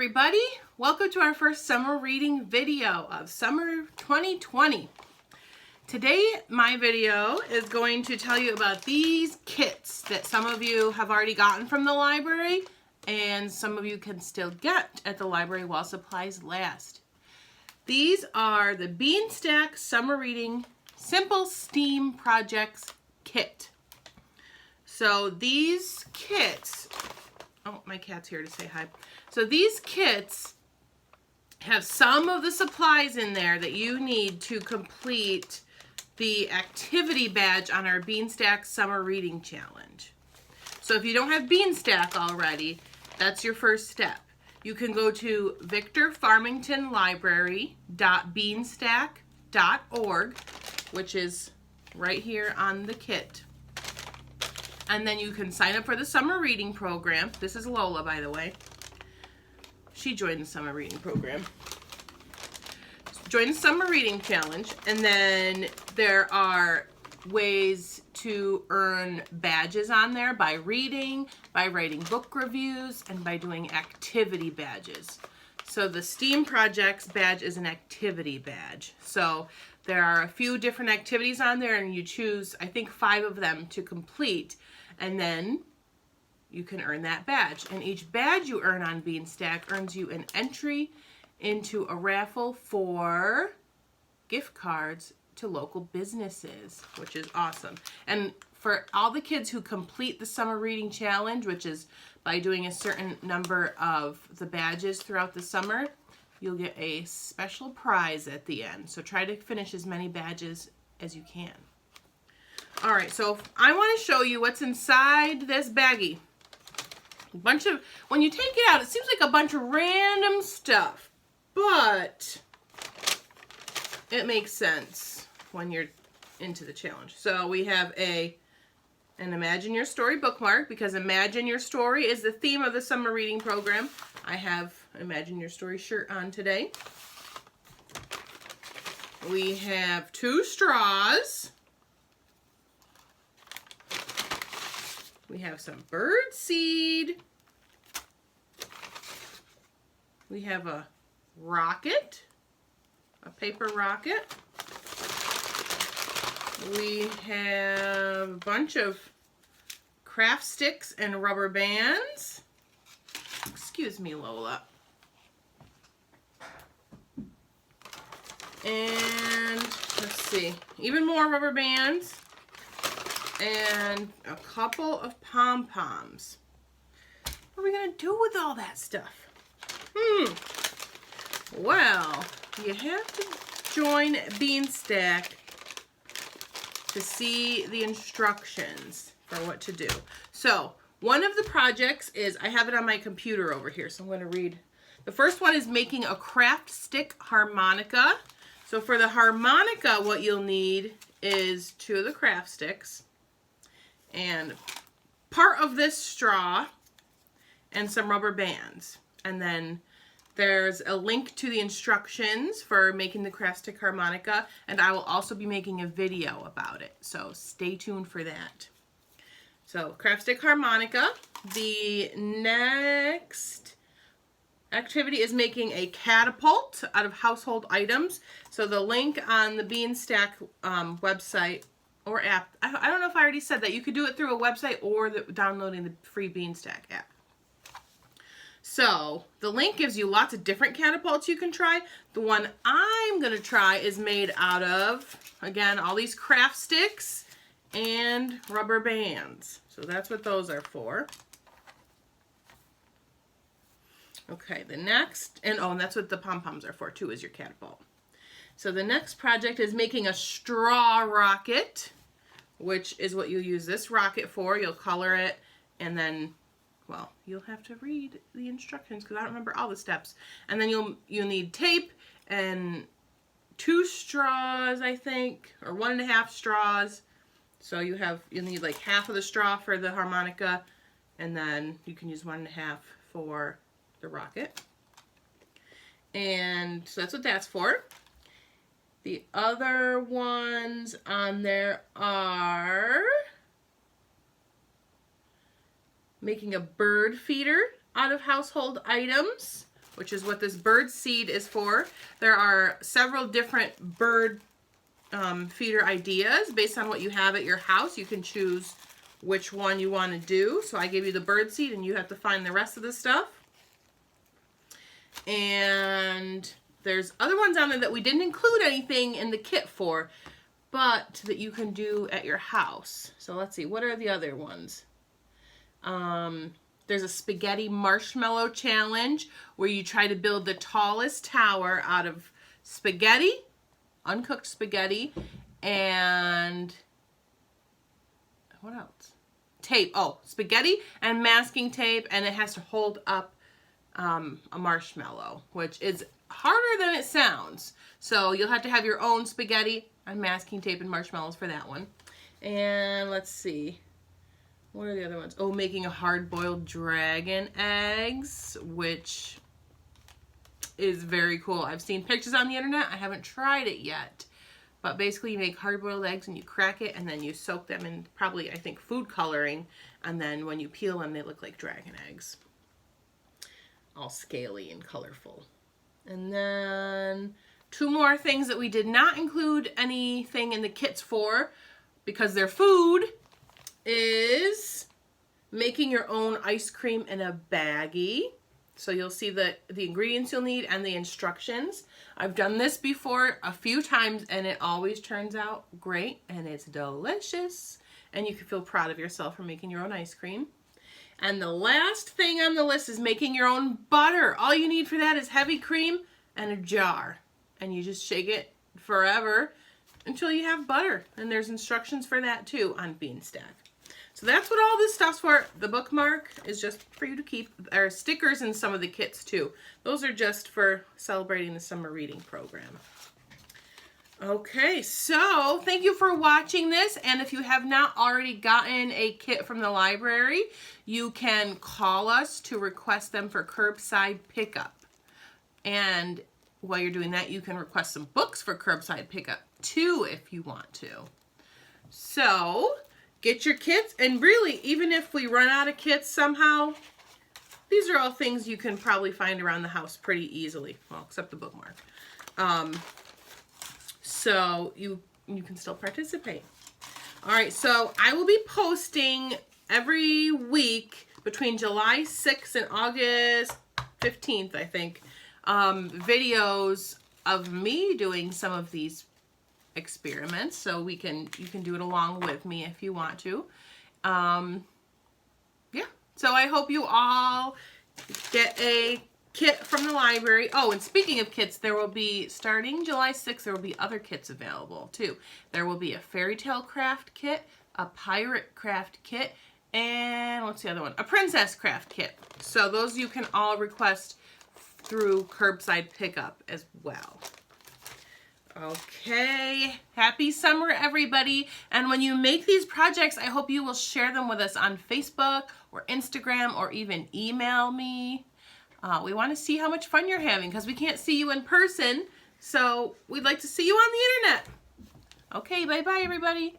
everybody. Welcome to our first summer reading video of summer 2020. Today my video is going to tell you about these kits that some of you have already gotten from the library and some of you can still get at the library while supplies last. These are the Beanstack Summer Reading Simple STEAM Projects Kit. So these kits, oh, my cat's here to say hi. So these kits have some of the supplies in there that you need to complete the activity badge on our Beanstack Summer Reading Challenge. So if you don't have Beanstack already, that's your first step. You can go to victorfarmingtonlibrary.beanstack.org, which is right here on the kit. And then you can sign up for the summer reading program. This is Lola, by the way. She joined the summer reading program. Join the summer reading challenge, and then there are ways to earn badges on there by reading, by writing book reviews, and by doing activity badges. So the STEAM Projects badge is an activity badge. So there are a few different activities on there, and you choose, I think, 5 of them to complete. And then you can earn that badge. And each badge you earn on Beanstack earns you an entry into a raffle for gift cards to local businesses, which is awesome. And for all the kids who complete the summer reading challenge, which is by doing a certain number of the badges throughout the summer, you'll get a special prize at the end. So try to finish as many badges as you can. All right, so I want to show you what's inside this baggie. A bunch of, when you take it out, it seems like a bunch of random stuff, but it makes sense when you're into the challenge. So we have an Imagine Your Story bookmark, because Imagine Your Story is the theme of the summer reading program. I have Imagine Your Story shirt on today. We have 2 straws. We have some bird seed. We have a rocket, a paper rocket. We have a bunch of craft sticks and rubber bands. Excuse me, Lola. And let's see, even more rubber bands. And a couple of pom-poms. What are we going to do with all that stuff? Well, you have to join Beanstack to see the instructions for what to do. So, one of the projects is, I have it on my computer over here, so I'm going to read. The first one is making a craft stick harmonica. So for the harmonica, what you'll need is 2 of the craft sticks, and part of this straw and some rubber bands. And then there's a link to the instructions for making the craft stick harmonica, and I will also be making a video about it, so stay tuned for that. So craft stick harmonica. The next activity is making a catapult out of household items. So the link on the Beanstack website or app, I don't know if I already said that. You could do it through a website or downloading the free Beanstack app. So the link gives you lots of different catapults you can try. The one I'm going to try is made out of, again, all these craft sticks and rubber bands. So that's what those are for. Okay, the next, and that's what the pom-poms are for too, is your catapult. So the next project is making a straw rocket, which is what you'll use this rocket for. You'll color it, and then, well, you'll have to read the instructions because I don't remember all the steps. And then you'll need tape and 2 straws, I think, or 1.5 straws. So you'll need like half of the straw for the harmonica, and then you can use 1.5 for the rocket. And so that's what that's for. The other ones on there are making a bird feeder out of household items, which is what this bird seed is for. There are several different bird feeder ideas based on what you have at your house. You can choose which one you want to do. So I gave you the bird seed and you have to find the rest of the stuff. And there's other ones on there that we didn't include anything in the kit for, but that you can do at your house. So let's see, what are the other ones? There's a spaghetti marshmallow challenge where you try to build the tallest tower out of spaghetti, uncooked spaghetti, and what else? Tape. Oh, spaghetti and masking tape, and it has to hold up a marshmallow, which is harder than it sounds. So you'll have to have your own spaghetti and masking tape and marshmallows for that one. And let's see. What are the other ones? Oh, making a hard-boiled dragon eggs, which is very cool. I've seen pictures on the internet. I haven't tried it yet. But basically you make hard-boiled eggs and you crack it and then you soak them in probably, I think, food coloring. And then when you peel them, they look like dragon eggs. All scaly and colorful. And then 2 more things that we did not include anything in the kits for because they're food is making your own ice cream in a baggie. So you'll see the ingredients you'll need and the instructions. I've done this before a few times and it always turns out great and it's delicious. And you can feel proud of yourself for making your own ice cream. And the last thing on the list is making your own butter. All you need for that is heavy cream and a jar. And you just shake it forever until you have butter. And there's instructions for that too on Beanstack. So that's what all this stuff's for. The bookmark is just for you to keep. There are stickers in some of the kits too. Those are just for celebrating the summer reading program. Okay, so thank you for watching this. And if you have not already gotten a kit from the library, you can call us to request them for curbside pickup. And while you're doing that, you can request some books for curbside pickup too if you want to. So get your kits, and really, even if we run out of kits somehow, these are all things you can probably find around the house pretty easily. Well, except the bookmark. So you can still participate. All right, so I will be posting every week between July 6th and August 15th, I think, videos of me doing some of these experiments, so you can do it along with me if you want to. Yeah, so I hope you all get a kit from the library. Oh, and speaking of kits, there will be, starting July 6th, there will be other kits available too. There will be a fairy tale craft kit, a pirate craft kit, and what's the other one? A princess craft kit. So those you can all request through curbside pickup as well. Okay, happy summer everybody, and when you make these projects, I hope you will share them with us on Facebook or Instagram or even email me. We want to see how much fun you're having because we can't see you in person, so we'd like to see you on the internet. Okay, bye-bye everybody.